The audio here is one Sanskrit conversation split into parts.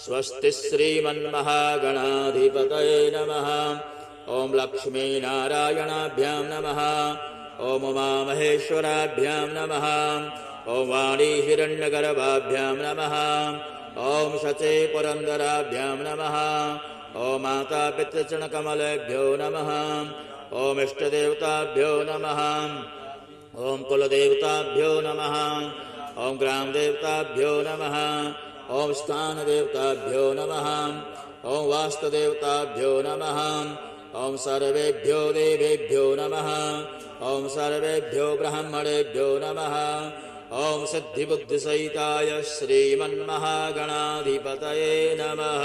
स्वस्ति श्रीमन्महागणाधिपतये नमः। ॐ लक्ष्मीनारायणाभ्यां नमः। ॐ उमामहेश्वराभ्यां नमः। ॐ वाणी हिरण्यगर्भाभ्यां नमः। ॐ शचे पुरन्दराभ्यां नमः। ॐ माता पितृचरणकमलेभ्यो नमः। ॐ इष्टदेवताभ्यो नमः। ॐ कुलदेवताभ्यो नमः। ॐ ग्रामदेवताभ्यो नमः। ॐ स्थानदेवताभ्यो नमः। ॐ वास्तुदेवताभ्यो नमः। ॐ सर्वेभ्यो देवेभ्यो नमः। ॐ सर्वेभ्यो ब्राह्मणेभ्यो नमः। ॐ सिद्धिबुद्धिसहिताय श्रीमन्महागणाधिपतये नमः।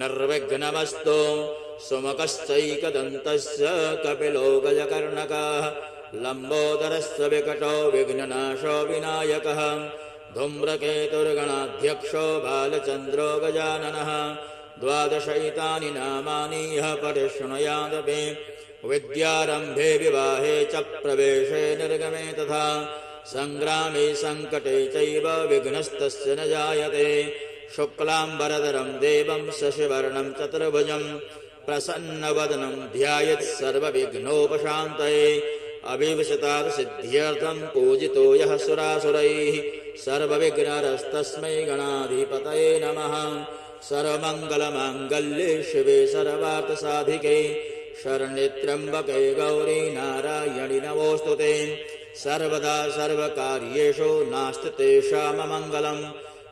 निर्विघ्नमस्तु सुमुखश्चैकदन्तस्य कपिलो गजकर्णकः लम्बोदरस्य विकटो विघ्ननाशो विनायकः धूम्रकेतुर्गणाध्यक्षो बालचन्द्रो गजाननः। द्वादशैतानि नामानि यः पठेत् शृणुयादपि विद्यारम्भे विवाहे च प्रवेशे निर्गमे तथा सङ्ग्रामे सङ्कटे चैव विघ्नस्तस्य न जायते। शुक्लाम्बरधरं देवं शशिवर्णं चतुर्भुजं प्रसन्नवदनं ध्यायेत् सर्वविघ्नोपशान्तये। अभिवशतार्थसिद्ध्यर्थं पूजितो यः सुरासुरैः सर्वविघ्नहरस्तस्मै गणाधिपतये नमः। सर्वमङ्गलमाङ्गल्ये शिवे सर्वार्थसाधिके शरण्ये त्र्यम्बके गौरी नारायणि नमोऽस्तुते। सर्वदा सर्वकार्येषु नास्ति तेषाममङ्गलं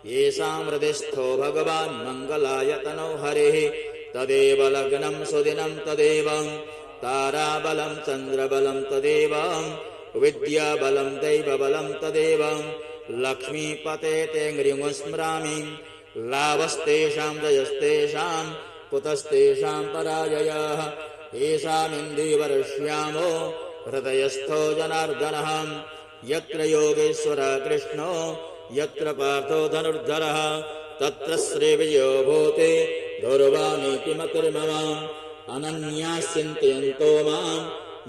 येषां हृदिस्थो भगवान् मङ्गलाय तनौ हरिः तदेव लग्नं सुदिनं तदेव ताराबलं चन्द्रबलं तदेव विद्याबलं दैवबलं तदेव लक्ष्मीपते तेङ्घ्रिं स्मरामि लाभस्तेषां जयस्तेषां कुतस्तेषां पराजयः। येषामिन्दीवर्ष्यामो हृदयस्थो जनार्दनः यत्र योगेश्वरः कृष्णो यत्र पार्थो धनुर्धरः तत्र श्रीविजयो भूते गौरवाणीति मतिर्मम। अनन्यास्चिन्तयन्तो मां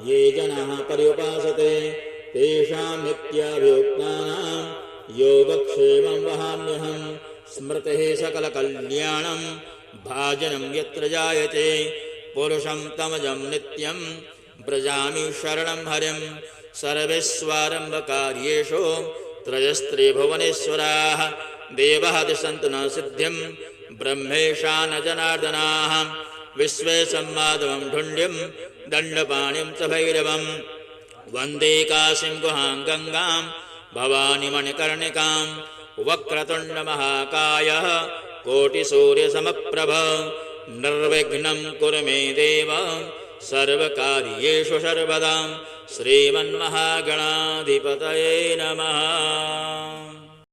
ये जनाः पर्युपासते तेषां नित्याभियुक्तानां योगक्षेमं वहाम्यहम्। स्मृतिः सकलकल्याणं भाजनं यत्र जायते पुरुषं तमजं नित्यं व्रजामि शरणं हरिं। सर्वेष्वारम्भकार्येषु त्रयस्त्रिभुवनेश्वराः देवः दिशन्तु न सिद्धिं ब्रह्मेशा न जनार्दनाः। विश्वे सम्माधवं ढुण्ड्यं दण्डपाणिं च भैरवं वन्दे काशीं गुहां गङ्गां भवानी मणिकर्णिकां। वक्रतुण्डमहाकायः कोटिसूर्यसमप्रभ निर्विघ्नं कुरु मे देव सर्वकार्येषु सर्वदा। श्रीमन्महागणाधिपतये नमः।